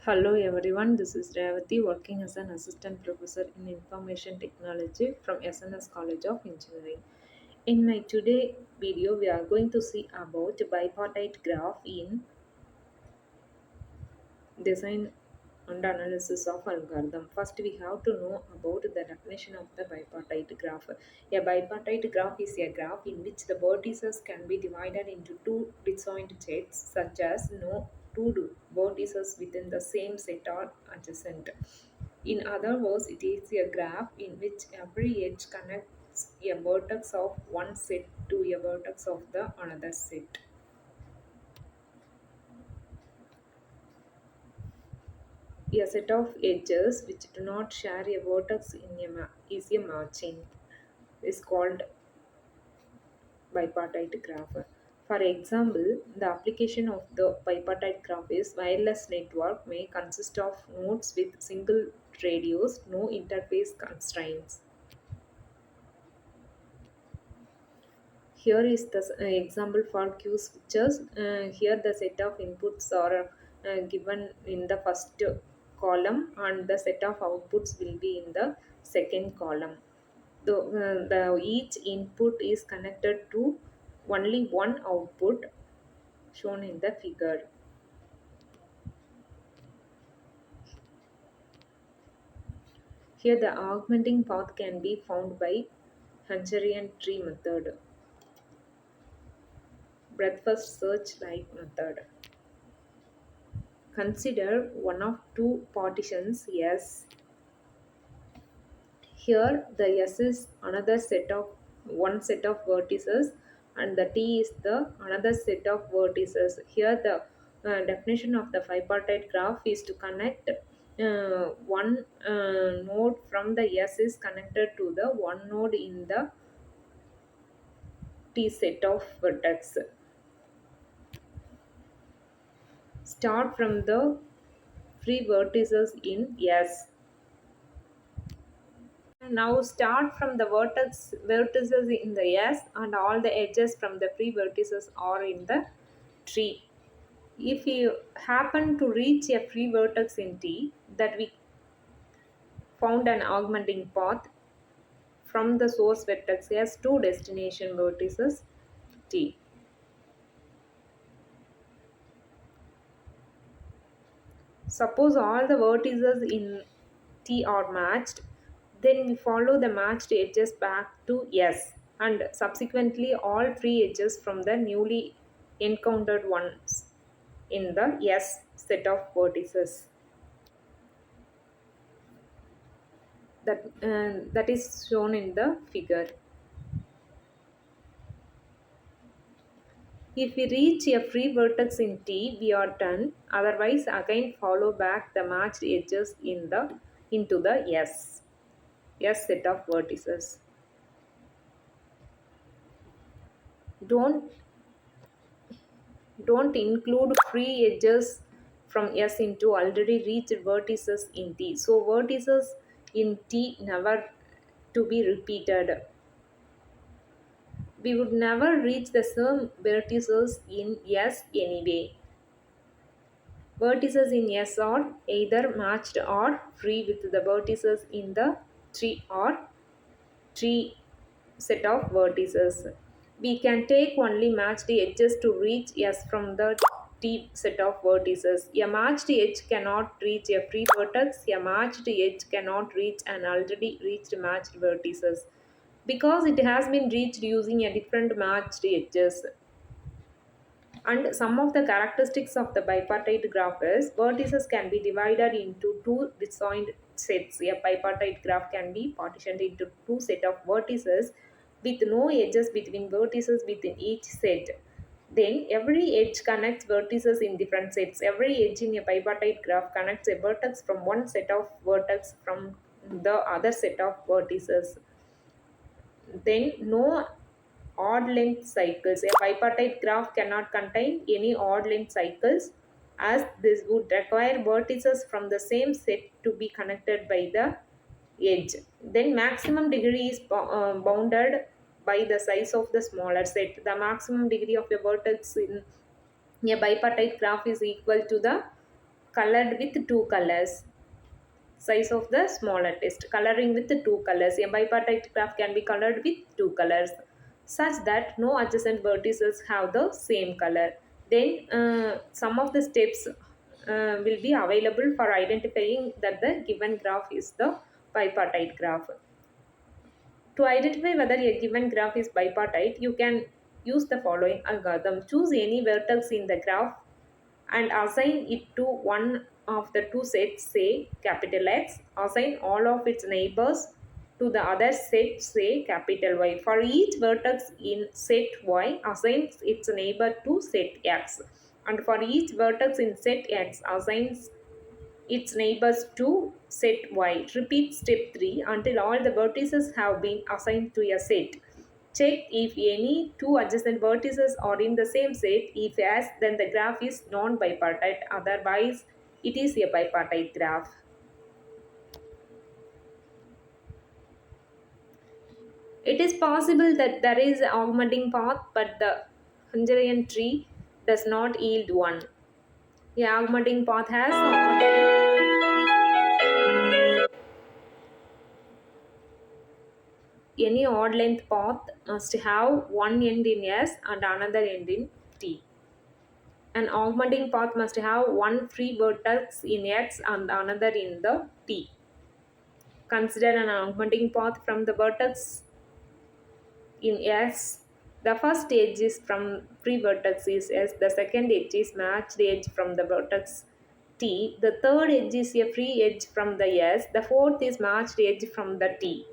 Hello everyone, this is Revati working as an assistant professor in information technology from SNS College of Engineering. In my today video, we are going to see about bipartite graph in design and analysis of algorithm. First, we have to know about the definition of the bipartite graph. A bipartite graph is a graph in which the vertices can be divided into two disjoint sets, such as no vertices within the same set are adjacent. In other words, it is a graph in which every edge connects a vertex of one set to a vertex of the another set. A set of edges which do not share a vertex in is a matching is called bipartite graph. For example, the application of the bipartite graph is wireless network may consist of nodes with single radios, no interface constraints. Here is the example for Q switches. Here the set of inputs are given in the first column and the set of outputs will be in the second column. Each input is connected to only one output shown in the figure. Here the augmenting path can be found by Hungarian tree method, breadth first search like method. Consider one of two partitions S. Here the S is another set of one set of vertices and the T is the another set of vertices. Here the definition of the bipartite graph is to connect one node from the S is connected to the one node in the T set of vertex. Start from the free vertices in S. Now start from the vertices in the S and all the edges from the free vertices are in the tree. If you happen to reach a free vertex in T that we found an augmenting path from the source vertex S to destination vertices T. Suppose all the vertices in T are matched, then we follow the matched edges back to S and subsequently all free edges from the newly encountered ones in the S set of vertices. That is shown in the figure. If we reach a free vertex in T, we are done. Otherwise, again follow back the matched edges into the S set of vertices. Don't don't include free edges from S into already reached vertices in T. So vertices in T never to be repeated. We would never reach the same vertices in S anyway. Vertices in S are either matched or free with the vertices in the tree or tree set of vertices. We can take only matched edges to reach S from the T set of vertices. A matched edge cannot reach a free vertex. A matched edge cannot reach an already reached matched vertices because it has been reached using a different matched edges. And some of the characteristics of the bipartite graph is vertices can be divided into two disjoint sets. A bipartite graph can be partitioned into two set of vertices with no edges between vertices within each set. Then every edge connects vertices in different sets. Every edge in a bipartite graph connects a vertex from one set of vertex from the other set of vertices. Then no odd length cycles. A bipartite graph cannot contain any odd length cycles as this would require vertices from the same set to be connected by the edge. Then maximum degree is bounded by the size of the smaller set. The maximum degree of a vertex in a bipartite graph is equal to the colored with two colors. Size of the smaller test. Coloring with the two colors. A bipartite graph can be colored with two colors such that no adjacent vertices have the same color. Then some of the steps will be available for identifying that the given graph is the bipartite graph. To identify whether a given graph is bipartite, you can use the following algorithm. Choose any vertex in the graph and assign it to one of the two sets, say capital X. Assign all of its neighbors to the other set, say capital Y. For each vertex in set Y, assigns its neighbor to set X. And for each vertex in set X, assigns its neighbors to set Y. Repeat step 3 until all the vertices have been assigned to a set. Check if any two adjacent vertices are in the same set. If yes, then the graph is non-bipartite. Otherwise, it is a bipartite graph. It is possible that there is an augmenting path, but the Hungarian tree does not yield one. The augmenting path has any odd length path must have one end in S and another end in T. An augmenting path must have one free vertex in X and another in the T. Consider an augmenting path from the vertex in S. The first edge is from free vertex is S. The second edge is matched edge from the vertex T. The third edge is a free edge from the S. The fourth is matched edge from the T.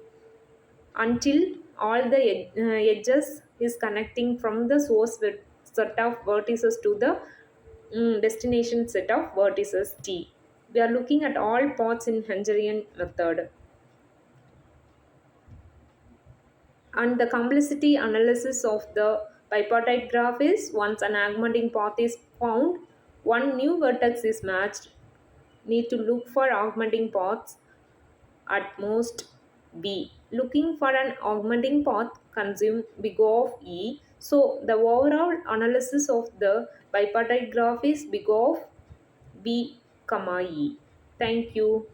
Until all the edges is connecting from the source set of vertices to the destination set of vertices T. We are looking at all paths in Hungarian method. And the complexity analysis of the bipartite graph is once an augmenting path is found, one new vertex is matched. Need to look for augmenting paths at most B. Looking for an augmenting path consume big O of E. So the overall analysis of the bipartite graph is big O of B, comma E. Thank you.